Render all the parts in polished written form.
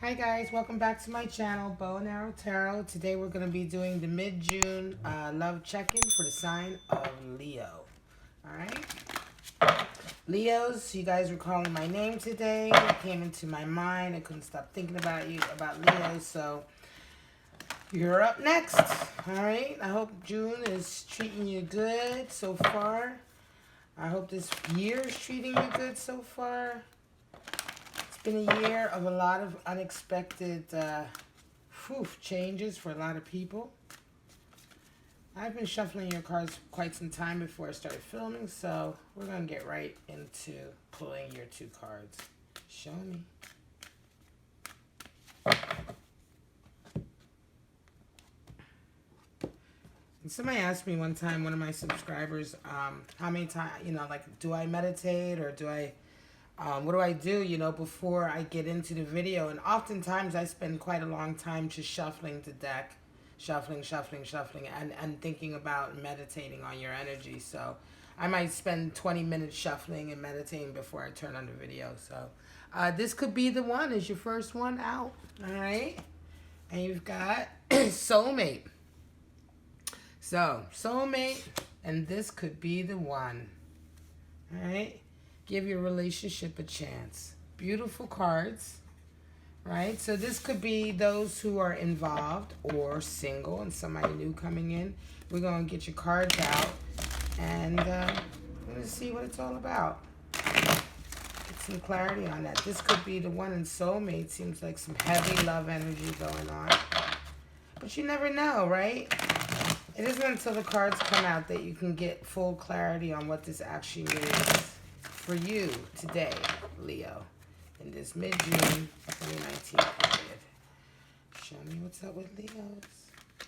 Hi guys, welcome back to my channel, Bow and Arrow Tarot. Today we're going to be doing the mid-June love check-in for the sign of Leo. Alright? Leos, you guys were calling my name today. It came into my mind. I couldn't stop thinking about you, about Leo, so you're up next. Alright? I hope June is treating you good so far. I hope this year is treating you good so far. Been a year of a lot of unexpected changes for a lot of people. I've been shuffling your cards quite some time before I started filming, so we're going to get right into pulling your two cards. Show me. And somebody asked me one time, one of my subscribers, how many times, do I meditate or do I... what do I do, before I get into the video? And oftentimes I spend quite a long time just shuffling the deck. Shuffling, and thinking about meditating on your energy. So I might spend 20 minutes shuffling and meditating before I turn on the video. So this could be the one. Is your first one out. All right. And you've got soulmate. So soulmate, and this could be the one. All right. Give your relationship a chance. Beautiful cards, right? So this could be those who are involved or single and somebody new coming in. We're going to get your cards out and we're going to see what it's all about. Get some clarity on that. This could be the one in soulmate. Seems like some heavy love energy going on. But you never know, right? It isn't until the cards come out that you can get full clarity on what this actually means for you today, Leo, in this mid-June 2019 period. Show me what's up with Leos.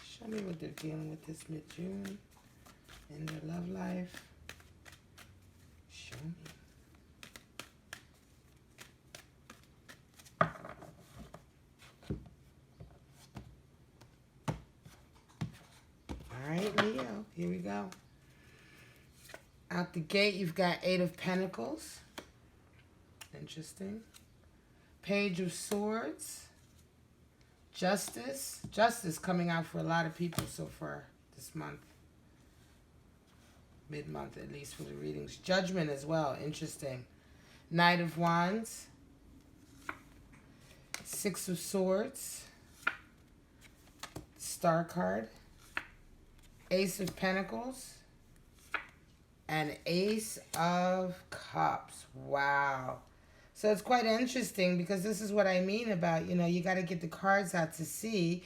Show me what they're dealing with this mid-June in their love life. Show me. All right, Leo, here we go. Out the gate, you've got Eight of Pentacles. Interesting. Page of Swords. Justice. Justice coming out for a lot of people so far this month. Mid-month, at least, for the readings. Judgment as well. Interesting. Knight of Wands. Six of Swords. Star card. Ace of Pentacles. And Ace of Cups. Wow. So it's quite interesting because this is what I mean about, you got to get the cards out to see.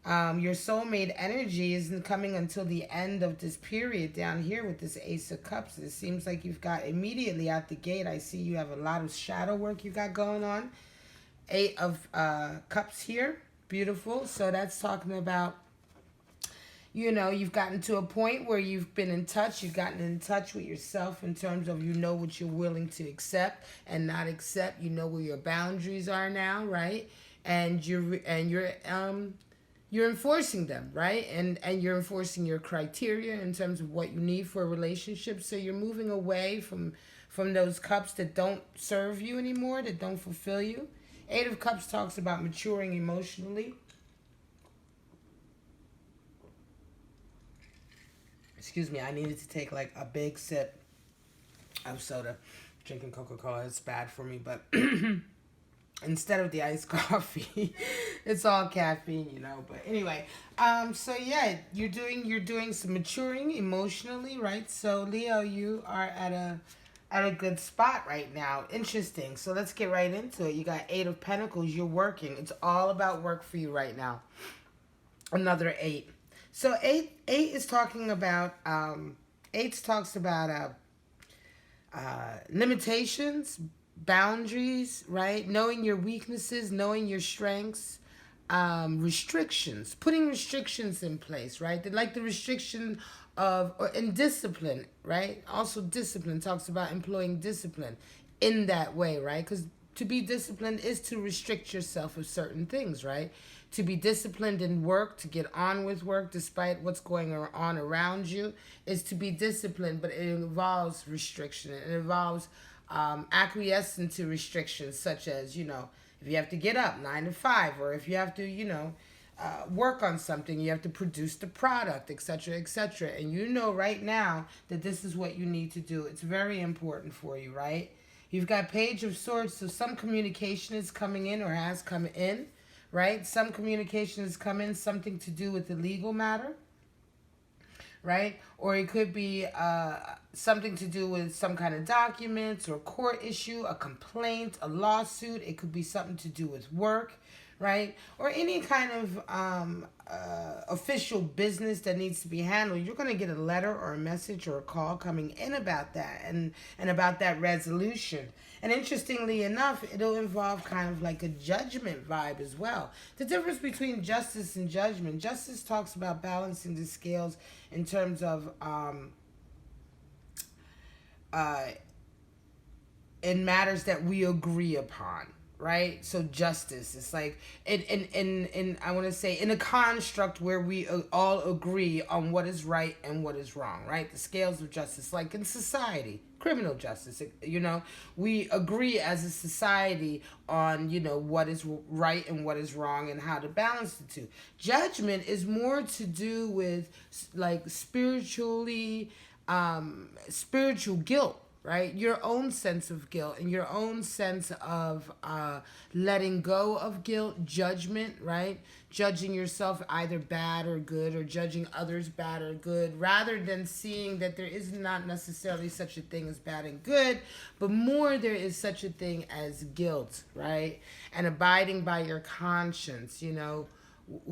Your soulmate energy isn't coming until the end of this period down here with this Ace of Cups. It seems like you've got immediately out the gate. I see you have a lot of shadow work you got going on. Eight of Cups here. Beautiful. So that's talking about, you've gotten to a point where you've been in touch. You've gotten in touch with yourself in terms of what you're willing to accept and not accept. You know where your boundaries are now, right? And you're enforcing them, right? And you're enforcing your criteria in terms of what you need for a relationship. So you're moving away from those cups that don't serve you anymore, that don't fulfill you. Eight of Cups talks about maturing emotionally. Excuse me, I needed to take like a big sip of soda. Drinking Coca-Cola is bad for me, but instead of the iced coffee, it's all caffeine, But anyway, so yeah, you're doing some maturing emotionally, right? So Leo, you are at a good spot right now. Interesting. So let's get right into it. You got Eight of Pentacles. You're working. It's all about work for you right now. Another 8. So eight is talking about, eight talks about limitations, boundaries, right? Knowing your weaknesses, knowing your strengths, restrictions, putting restrictions in place, right? Like the restriction and discipline, right? Also discipline talks about employing discipline in that way, right? Because to be disciplined is to restrict yourself of certain things, right? To be disciplined in work, to get on with work despite what's going on around you, is to be disciplined, but it involves restriction. It involves acquiesce into restrictions such as, if you have to get up 9 to 5, or if you have to, work on something, you have to produce the product, etc., etc. And you know right now that this is what you need to do. It's very important for you, right? You've got Page of Swords, so some communication is coming in or has come in, right? Some communication has come in, something to do with the legal matter, right? Or it could be something to do with some kind of documents or court issue, a complaint, a lawsuit. It could be something to do with work, right? Or any kind of official business that needs to be handled. You're going to get a letter or a message or a call coming in about that and about that resolution. And interestingly enough, it'll involve kind of like a judgment vibe as well. The difference between justice and judgment. Justice talks about balancing the scales in terms of in matters that we agree upon, right? So justice is like in I want to say in a construct where we all agree on what is right and what is wrong, right? The scales of justice, like in society, criminal justice, we agree as a society on, what is right and what is wrong and how to balance the two. Judgment is more to do with like spiritual guilt, right? Your own sense of guilt and your own sense of letting go of guilt, judgment, right? Judging yourself either bad or good, or judging others bad or good, rather than seeing that there is not necessarily such a thing as bad and good, but more there is such a thing as guilt, right? And abiding by your conscience,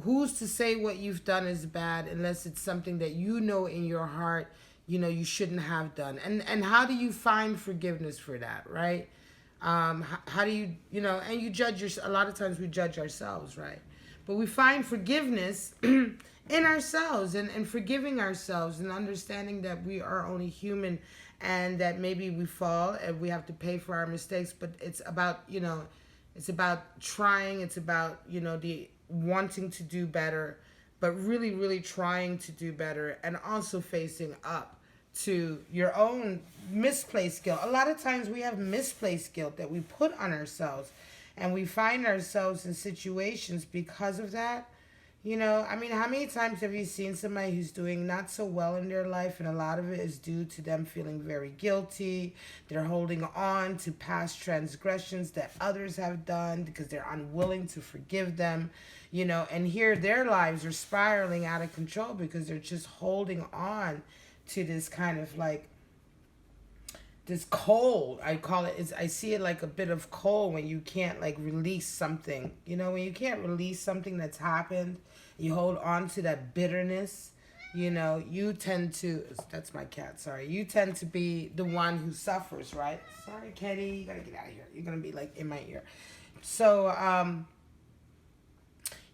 Who's to say what you've done is bad unless it's something that you know in your heart you shouldn't have done. And how do you find forgiveness for that, right? How do you, and you judge a lot of times we judge ourselves, right? But we find forgiveness in ourselves and forgiving ourselves and understanding that we are only human and that maybe we fall and we have to pay for our mistakes. But it's about, it's about trying. It's about, the wanting to do better, but really, really trying to do better and also facing up to your own misplaced guilt. A lot of times we have misplaced guilt that we put on ourselves, and we find ourselves in situations because of that. How many times have you seen somebody who's doing not so well in their life, and a lot of it is due to them feeling very guilty. They're holding on to past transgressions that others have done because they're unwilling to forgive them. And here their lives are spiraling out of control because they're just holding on to this kind of like this coal. I call it, I see it like a bit of coal when you can't like release something. When you can't release something that's happened, you hold on to that bitterness. You tend to, that's my cat, sorry. You tend to be the one who suffers, right? Sorry, Kitty, you gotta get out of here. You're gonna be like in my ear. So,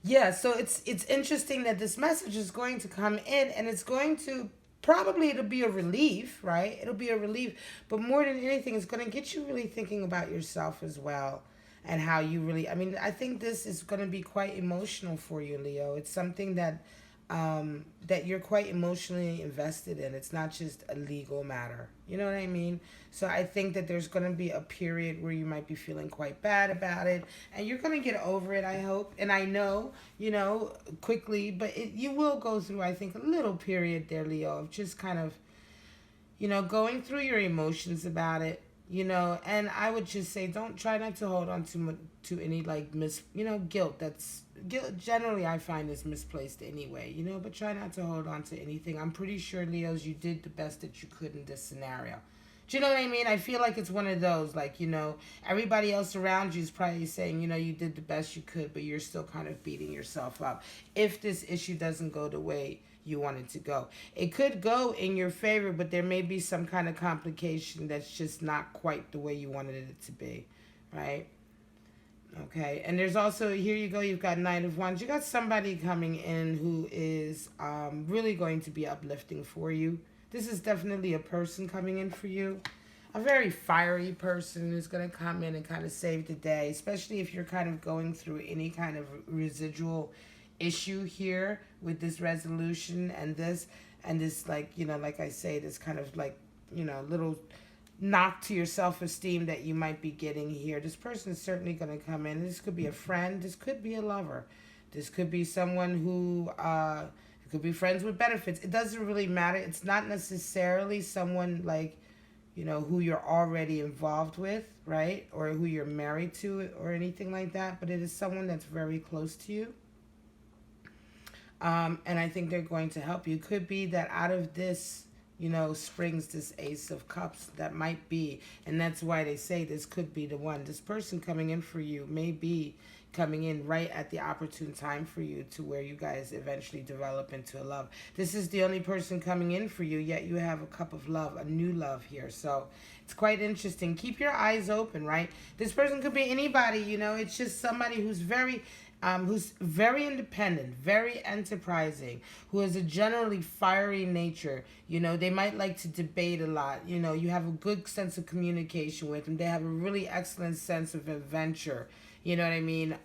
yeah, so it's interesting that this message is going to come in, and it's going to it'll be a relief, right? It'll be a relief, but more than anything, it's going to get you really thinking about yourself as well and how you really, I think this is going to be quite emotional for you, Leo. It's something that that you're quite emotionally invested in. It's not just a legal matter. You know what I mean? So I think that there's going to be a period where you might be feeling quite bad about it, and you're going to get over it, I hope. And I know, quickly, but you will go through, I think, a little period there, Leo, of just kind of, going through your emotions about it, and I would just say try not to hold on to any like guilt. Guilt generally I find is misplaced anyway, but try not to hold on to anything. I'm pretty sure, Leos, you did the best that you could in this scenario. Do you know what I mean? I feel like it's one of those, like, everybody else around you is probably saying, you did the best you could, but you're still kind of beating yourself up if this issue doesn't go the way you want it to go. It could go in your favor, but there may be some kind of complication that's just not quite the way you wanted it to be, right? Okay, and there's also, here you go, you've got Knight of Wands. You got somebody coming in who is really going to be uplifting for you. This is definitely a person coming in for you. A very fiery person who's going to come in and kind of save the day, especially if you're kind of going through any kind of residual issue here with this resolution and this like, like I say, this kind of like, little knock to your self-esteem that you might be getting here. This person is certainly going to come in. This could be a friend. This could be a lover. This could be someone who could be friends with benefits. It doesn't really matter. It's not necessarily someone like, you know, who you're already involved with, right? Or who you're married to or anything like that. But it is someone that's very close to you. And I think they're going to help you. Could be that out of this, you know, springs this Ace of Cups. That might be. And that's why they say this could be the one. This person coming in for you may be coming in right at the opportune time for you to where you guys eventually develop into a love. This is the only person coming in for you, yet you have a cup of love, a new love here. So it's quite interesting. Keep your eyes open, right? This person could be anybody, you know. It's just somebody who's very independent, very enterprising, who has a generally fiery nature. You know, they might like to debate a lot. You know, you have a good sense of communication with them. They have a really excellent sense of adventure. You know what I mean?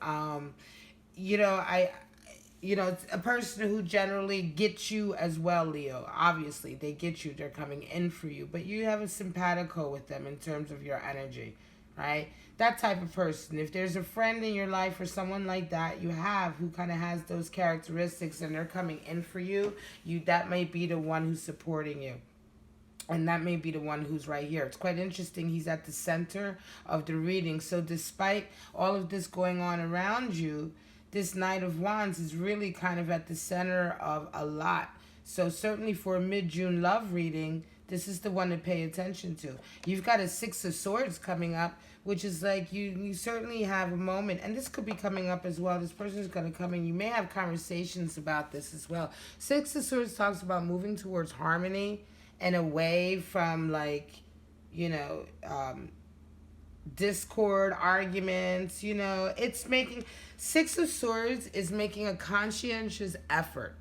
It's a person who generally gets you as well, Leo. Obviously, they get you. They're coming in for you. But you have a simpatico with them in terms of your energy, right? That type of person. If there's a friend in your life or someone like that you have who kind of has those characteristics and they're coming in for you, that may be the one who's supporting you. And that may be the one who's right here. It's quite interesting. He's at the center of the reading. So despite all of this going on around you, this Knight of Wands is really kind of at the center of a lot. So certainly for a mid-June love reading, this is the one to pay attention to. You've got a Six of Swords coming up, which is like you certainly have a moment. And this could be coming up as well. This person is going to come in. You may have conversations about this as well. Six of Swords talks about moving towards harmony and away from, like, you know, discord, arguments. You know, it's making, Six of Swords is making a conscientious effort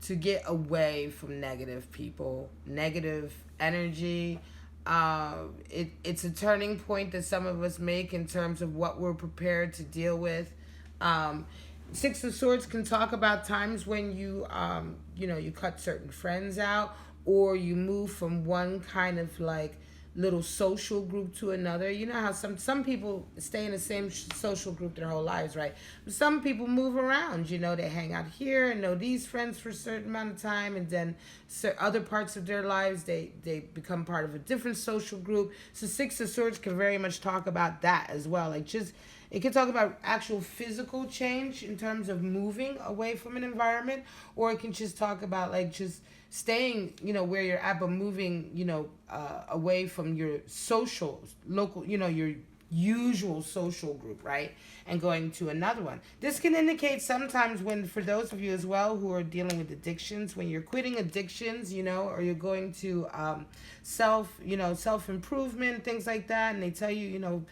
to get away from negative people, negative energy. It's a turning point that some of us make in terms of what we're prepared to deal with. Six of Swords can talk about times when you cut certain friends out, or you move from one kind of like little social group to another. You know how some people stay in the same social group their whole lives, right? Some people move around. You know, they hang out here and know these friends for a certain amount of time, and then other parts of their lives they become part of a different social group. So Six of Swords can very much talk about that as well. Like, just, it can talk about actual physical change in terms of moving away from an environment, or it can just talk about like just staying, you know, where you're at, but moving, you know, away from your social, local, you know, your usual social group, right? And going to another one. This can indicate sometimes when, for those of you as well who are dealing with addictions, when you're quitting addictions, you know, or you're going to self-improvement, things like that, and they tell you, you know,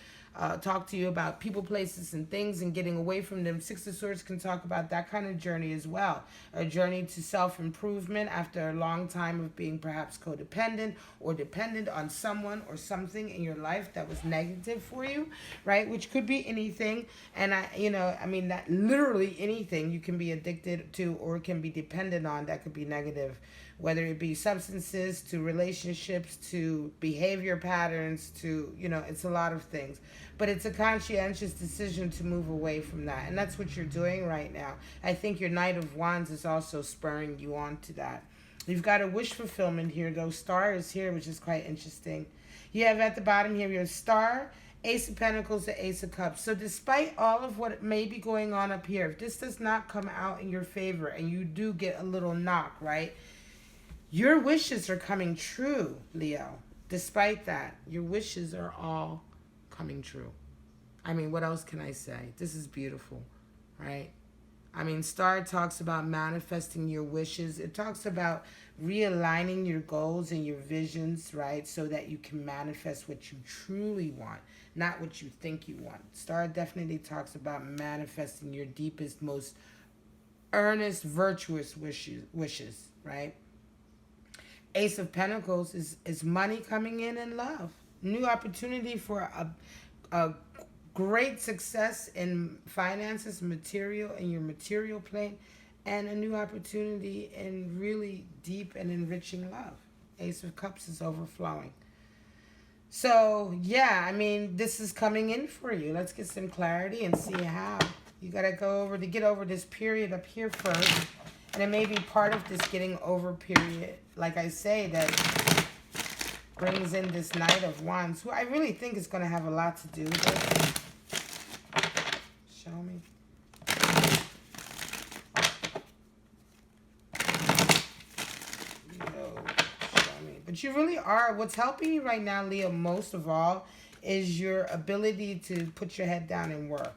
talk to you about people, places, and things and getting away from them. Six of Swords can talk about that kind of journey as well. A journey to self-improvement after a long time of being perhaps codependent or dependent on someone or something in your life that was negative for you, right? Which could be anything. And that literally anything you can be addicted to or can be dependent on that could be negative, whether it be substances to relationships to behavior patterns to, you know, it's a lot of things. But it's a conscientious decision to move away from that. And that's what you're doing right now. I think your Knight of Wands is also spurring you on to that. You've got a wish fulfillment here, though. Star is here, which is quite interesting. You have at the bottom here your Star, Ace of Pentacles, the Ace of Cups. So despite all of what may be going on up here, if this does not come out in your favor and you do get a little knock, right? Your wishes are coming true, Leo. Despite that, your wishes are all coming true. I mean, what else can I say? This is beautiful, right? I mean, Star talks about manifesting your wishes. It talks about realigning your goals and your visions, right? So that you can manifest what you truly want, not what you think you want. Star definitely talks about manifesting your deepest, most earnest, virtuous wishes, right? Ace of Pentacles is money coming in and love. New opportunity for a great success in finances, material, in your material plane, and a new opportunity in really deep and enriching love. Ace of Cups is overflowing. So, yeah, I mean, this is coming in for you. Let's get some clarity and see how. You got to get over this period up here first. And it may be part of this getting over period, like I say, that brings in this Knight of Wands, who I really think is going to have a lot to do with it. Show me. But you really are. What's helping you right now, Leo, most of all, is your ability to put your head down and work.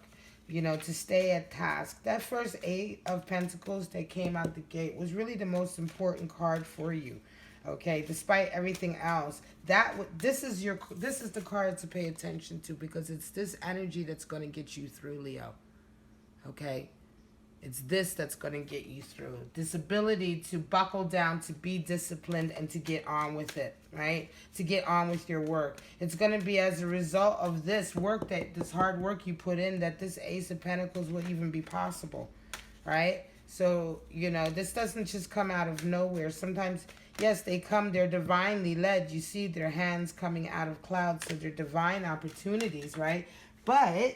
You know, to stay at task. That first 8 of Pentacles that came out the gate was really the most important card for you. Okay, despite everything else, this is the card to pay attention to, because it's this energy that's going to get you through, Leo. Okay. It's this that's going to get you through. This ability to buckle down, to be disciplined, and to get on with it, right? To get on with your work. It's going to be as a result of this work, this hard work you put in, that this Ace of Pentacles will even be possible, right? So, you know, this doesn't just come out of nowhere. Sometimes, yes, they're divinely led. You see their hands coming out of clouds, so they're divine opportunities, right? But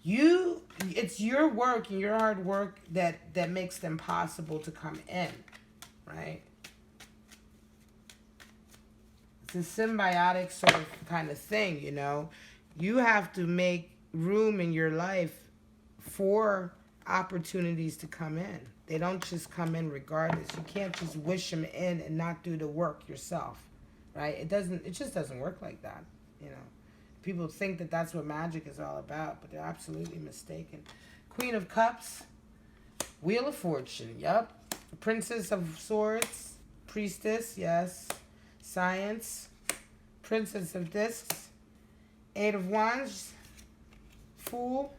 it's your work and your hard work that makes them possible to come in, right? It's a symbiotic sort of kind of thing, you know. You have to make room in your life for opportunities to come in. They don't just come in regardless. You can't just wish them in and not do the work yourself, right? It just doesn't work like that, you know. People think that that's what magic is all about, but they're absolutely mistaken. Queen of Cups, Wheel of Fortune, yep. Princess of Swords, Priestess, yes. Science, Princess of Discs, 8 of Wands, Fool,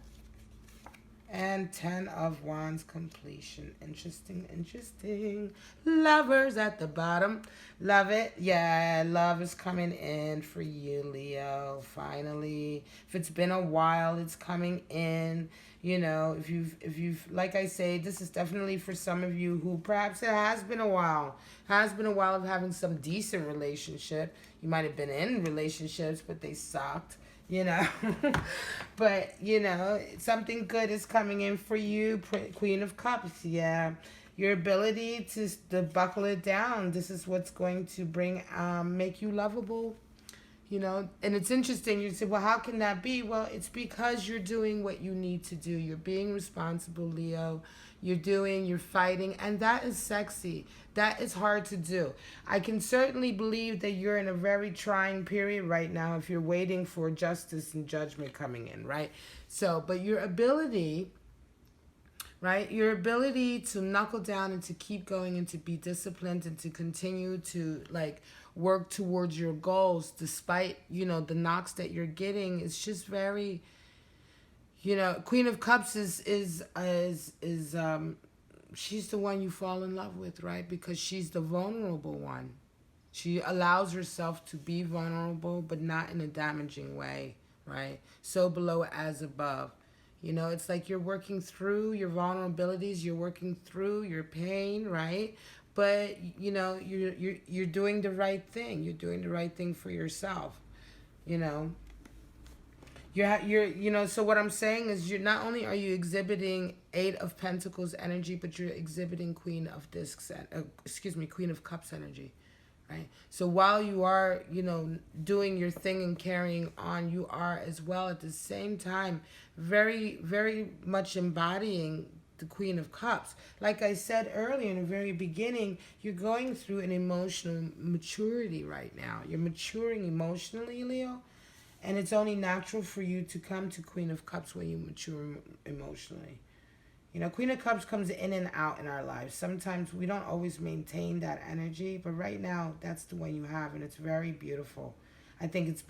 and 10 of Wands, Completion. Interesting, interesting. Lovers at the bottom. Love it. Yeah, love is coming in for you, Leo. Finally. If it's been a while, it's coming in. You know, if you've, like I say, this is definitely for some of you who perhaps it has been a while. Of having some decent relationship. You might have been in relationships, but they sucked. You know, but, you know, something good is coming in for you, Queen of Cups, yeah. Your ability to buckle it down, this is what's going to make you lovable, you know. And it's interesting, you say, well, how can that be? Well, it's because you're doing what you need to do. You're being responsible, Leo. You're fighting, and that is sexy. That is hard to do. I can certainly believe that you're in a very trying period right now if you're waiting for justice and judgment coming in, right? So, but your ability, right? Your ability to knuckle down and to keep going and to be disciplined and to continue to, like, work towards your goals despite, you know, the knocks that you're getting is just very... You know, Queen of Cups is she's the one you fall in love with, right? Because she's the vulnerable one. She allows herself to be vulnerable, but not in a damaging way, right? So below as above. You know, it's like you're working through your vulnerabilities, you're working through your pain, right? But, you know, you're doing the right thing. You're doing the right thing for yourself, you know. You know, so what I'm saying is you're not only are you exhibiting 8 of Pentacles energy, but you're exhibiting Queen of Cups energy, right? So while you are, you know, doing your thing and carrying on, you are as well at the same time very, very much embodying the Queen of Cups. Like I said earlier in the very beginning, you're going through an emotional maturity right now. You're maturing emotionally, Leo. And it's only natural for you to come to Queen of Cups when you mature emotionally. You know, Queen of Cups comes in and out in our lives. Sometimes we don't always maintain that energy, but right now, that's the one you have, and it's very beautiful. I think it's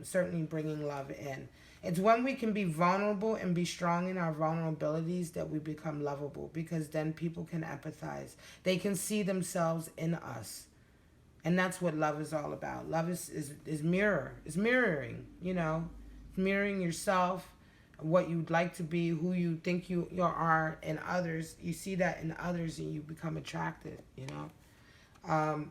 certainly bringing love in. It's when we can be vulnerable and be strong in our vulnerabilities that we become lovable, because then people can empathize. They can see themselves in us. And that's what love is all about. Love is mirroring, you know, mirroring yourself, what you'd like to be, who you think you are in others. You see that in others and you become attracted, you know.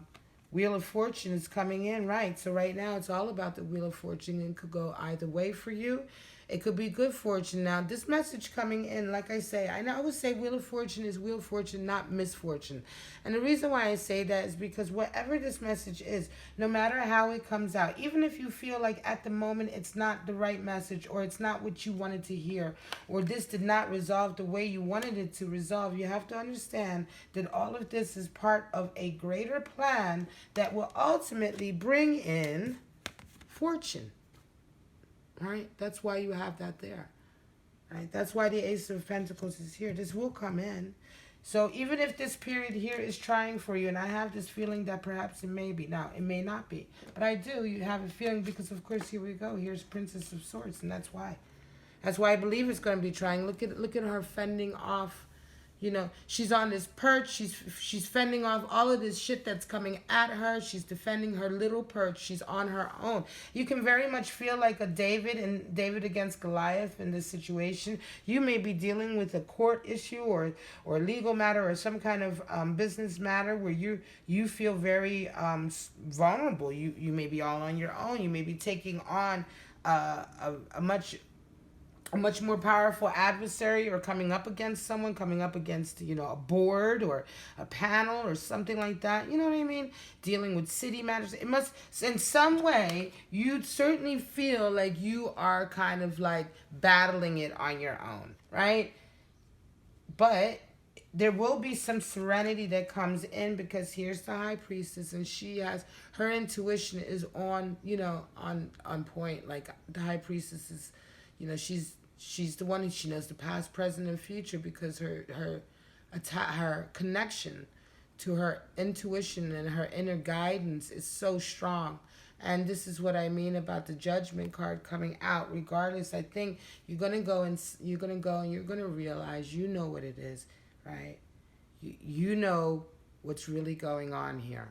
Wheel of Fortune is coming in, right? So right now it's all about the Wheel of Fortune, and it could go either way for you. It could be good fortune. Now, this message coming in, like I say, I always say Wheel of Fortune is Wheel of Fortune, not misfortune. And the reason why I say that is because whatever this message is, no matter how it comes out, even if you feel like at the moment it's not the right message, or it's not what you wanted to hear, or this did not resolve the way you wanted it to resolve, you have to understand that all of this is part of a greater plan that will ultimately bring in fortune. Right? That's why you have that there. Right? That's why the Ace of Pentacles is here. This will come in. So even if this period here is trying for you, and I have this feeling that perhaps it may be. Now, it may not be. But I do. You have a feeling because, of course, here we go. Here's Princess of Swords, and that's why. That's why I believe it's going to be trying. Look at her fending off. You know, she's on this perch. She's fending off all of this shit that's coming at her. She's defending her little perch. She's on her own. You can very much feel like a David against Goliath in this situation. You may be dealing with a court issue or legal matter or some kind of business matter where you feel very vulnerable. You may be all on your own. You may be taking on a much more powerful adversary, or coming up against someone, coming up against, you know, a board or a panel or something like that. You know what I mean? Dealing with city matters. It must, in some way, you'd certainly feel like you are kind of like battling it on your own, right? But there will be some serenity that comes in, because here's the High Priestess, and her intuition is on, you know, on point. Like the High Priestess is, you know, she's the one, she knows the past, present, and future, because her connection to her intuition and her inner guidance is so strong. And this is what I mean about the Judgment card coming out. Regardless, I think you're gonna go and you're gonna realize, you know what it is, right? You know what's really going on here,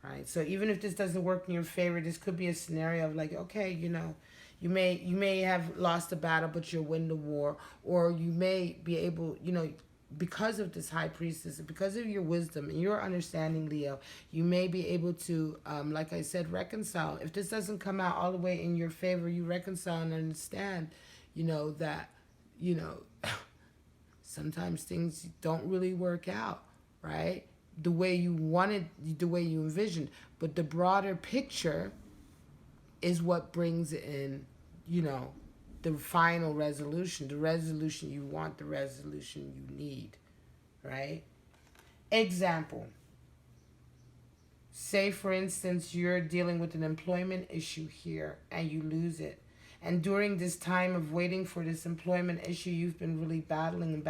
right? So even if this doesn't work in your favor, this could be a scenario of like, okay, you know, you may have lost a battle, but you'll win the war. Or you may be able, you know, because of this High Priestess, because of your wisdom and your understanding, Leo, you may be able to, like I said, reconcile. If this doesn't come out all the way in your favor, you reconcile and understand, you know, that, you know, sometimes things don't really work out, right? The way you wanted, the way you envisioned. But the broader picture is what brings in, you know, the final resolution, the resolution you want, the resolution you need, right? Example. Say, for instance, you're dealing with an employment issue here and you lose it. And during this time of waiting for this employment issue, you've been really battling,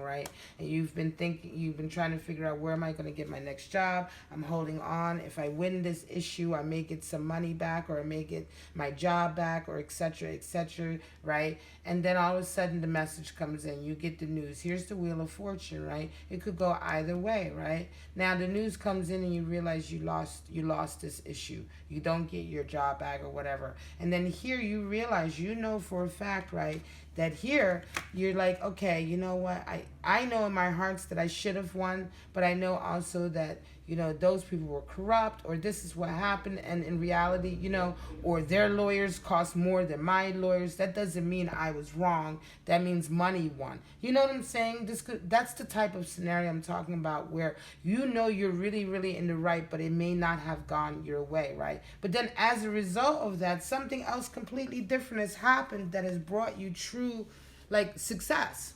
right? And you've been trying to figure out, where am I going to get my next job? I'm holding on. If I win this issue, I may get some money back, or I may get my job back, or et cetera, right? And then all of a sudden the message comes in. You get the news. Here's the Wheel of Fortune, right? It could go either way, right? Now the news comes in and you realize you lost this issue. You don't get your job back or whatever. And then here you realize, you know for a fact, right, that here you're like, okay, you know what? I know in my hearts that I should have won, but I know also that, you know, those people were corrupt, or this is what happened, and in reality, you know, or their lawyers cost more than my lawyers. That doesn't mean I was wrong. That means money won. You know what I'm saying? That's the type of scenario I'm talking about, where you know you're really, really in the right, but it may not have gone your way, right? But then as a result of that, something else completely different has happened that has brought you true, like, success,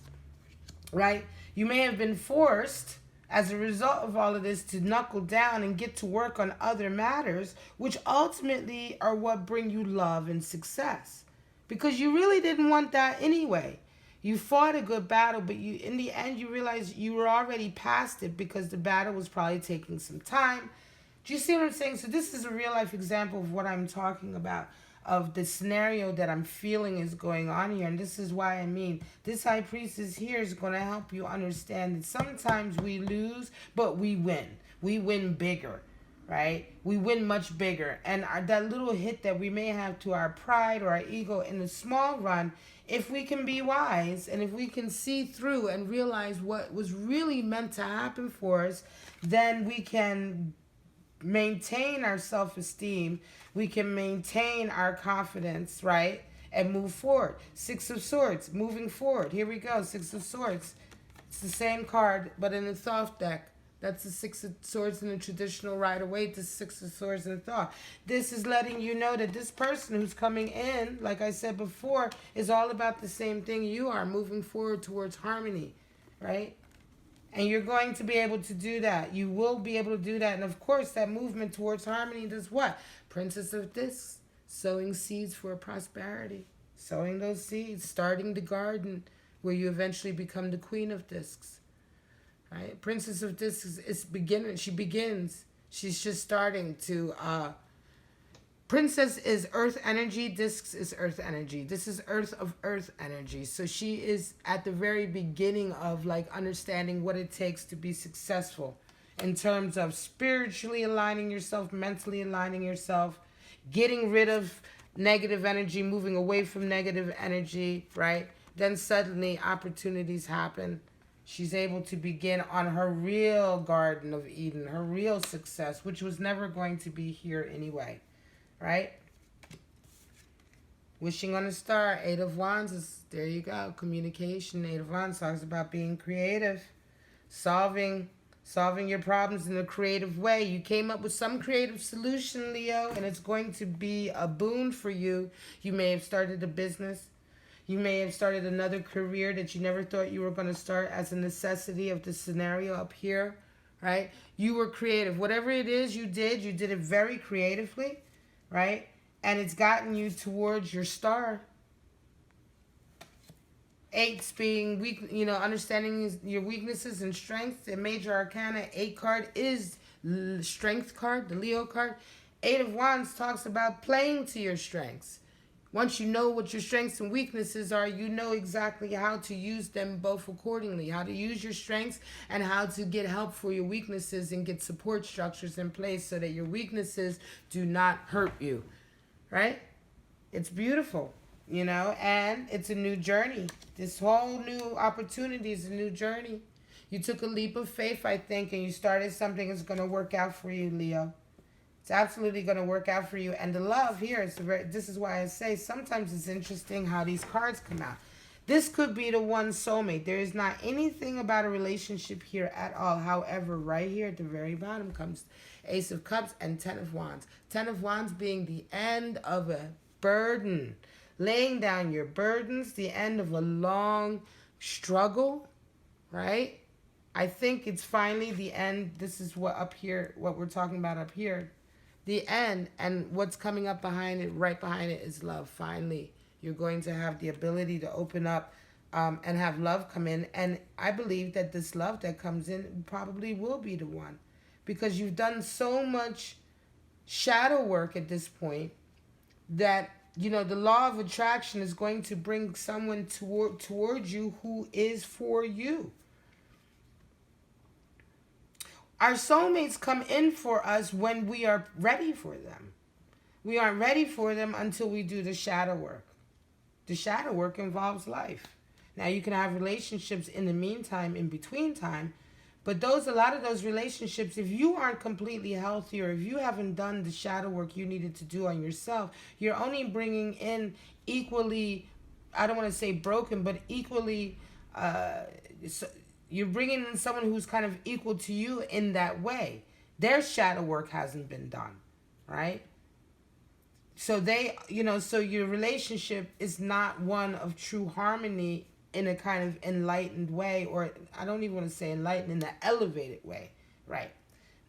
right? You may have been forced, as a result of all of this, to knuckle down and get to work on other matters, which ultimately are what bring you love and success. Because you really didn't want that anyway. You fought a good battle, but in the end, you realized you were already past it, because the battle was probably taking some time. Do you see what I'm saying? So this is a real life example of what I'm talking about, of the scenario that I'm feeling is going on here. And this is why I mean, this High Priestess here is going to help you understand that sometimes we lose, but we win. We win bigger, right? We win much bigger. And that little hit that we may have to our pride or our ego in the small run, if we can be wise and if we can see through and realize what was really meant to happen for us, then we can maintain our self-esteem. We can maintain our confidence, right? And move forward. Six of Swords, moving forward. Here we go, Six of Swords. It's the same card, but in a Thoth deck. That's the Six of Swords in the traditional Rider-Waite, the Six of Swords in the Thoth. This is letting you know that this person who's coming in, like I said before, is all about the same thing you are, moving forward towards harmony, right? And you're going to be able to do that. You will be able to do that. And of course, that movement towards harmony does what? Princess of Discs, sowing seeds for prosperity. Sowing those seeds, starting the garden where you eventually become the Queen of Discs. Right? Princess of Discs is beginning. She begins. She's just starting to. Princess is earth energy. Discs is earth energy. This is earth of earth energy. So she is at the very beginning of like understanding what it takes to be successful in terms of spiritually aligning yourself, mentally aligning yourself, getting rid of negative energy, moving away from negative energy, right? Then suddenly opportunities happen. She's able to begin on her real Garden of Eden, her real success, which was never going to be here anyway, right? Wishing on a star, Eight of Wands is, there you go, communication. Eight of Wands talks about being creative, solving your problems in a creative way. You came up with some creative solution, Leo, and it's going to be a boon for you. You may have started a business. You may have started another career that you never thought you were going to start as a necessity of the scenario up here, right? You were creative. Whatever it is you did it very creatively, right? And it's gotten you towards your star. Eights being weak, understanding your weaknesses and strengths. The major arcana, 8 card is strength card, the Leo card. 8 of Wands talks about playing to your strengths. Once you know what your strengths and weaknesses are, you know exactly how to use them both accordingly. How to use your strengths and how to get help for your weaknesses and get support structures in place so that your weaknesses do not hurt you. Right? It's beautiful, and it's a new journey. This whole new opportunity is a new journey. You took a leap of faith, I think, and you started something that's going to work out for you, Leo. It's absolutely going to work out for you. And the love here, this is why I say sometimes it's interesting how these cards come out. This could be the one soulmate. There is not anything about a relationship here at all. However, right here at the very bottom comes Ace of Cups and 10 of Wands. 10 of Wands being the end of a burden. Laying down your burdens, the end of a long struggle, right? I think it's finally the end. This is what we're talking about up here. The end, and what's coming up behind it, right behind it, is love. Finally, you're going to have the ability to open up and have love come in. And I believe that this love that comes in probably will be the one. Because you've done so much shadow work at this point that, the law of attraction is going to bring someone towards you who is for you. Our soulmates come in for us when we are ready for them. We aren't ready for them until we do the shadow work. The shadow work involves life. Now, you can have relationships in the meantime, in between time, but a lot of those relationships, if you aren't completely healthy or if you haven't done the shadow work you needed to do on yourself, you're only bringing in equally, I don't want to say broken, but equally, you're bringing in someone who's kind of equal to you in that way. Their shadow work hasn't been done, right? So so your relationship is not one of true harmony in a kind of enlightened way, or I don't even want to say enlightened, in an elevated way, right?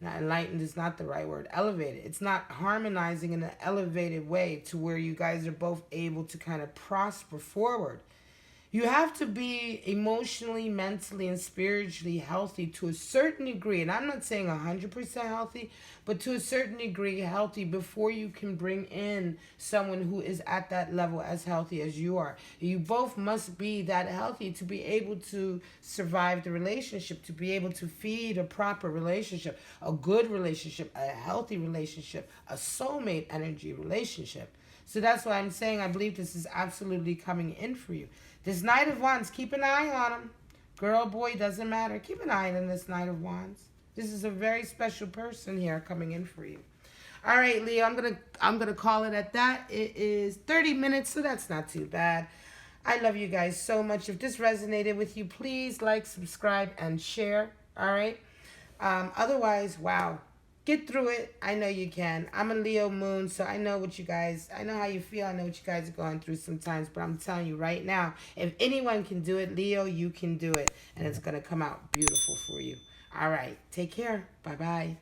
Now, enlightened is not the right word. Elevated. It's not harmonizing in an elevated way to where you guys are both able to kind of prosper forward. You have to be emotionally, mentally, and spiritually healthy to a certain degree. And I'm not saying 100% healthy, but to a certain degree healthy before you can bring in someone who is at that level as healthy as you are. You both must be that healthy to be able to survive the relationship, to be able to feed a proper relationship, a good relationship, a healthy relationship, a soulmate energy relationship. So that's why I'm saying I believe this is absolutely coming in for you. This Knight of Wands, keep an eye on him. Girl, boy, doesn't matter. Keep an eye on this Knight of Wands. This is a very special person here coming in for you. All right, Leo, I'm gonna call it at that. It is 30 minutes, so that's not too bad. I love you guys so much. If this resonated with you, please like, subscribe, and share. All right. Otherwise, wow, get through it. I know you can. I'm a Leo moon, so I know I know how you feel. I know what you guys are going through sometimes, but I'm telling you right now, if anyone can do it, Leo, you can do it. And it's going to come out beautiful for you. All right. Take care. Bye-bye.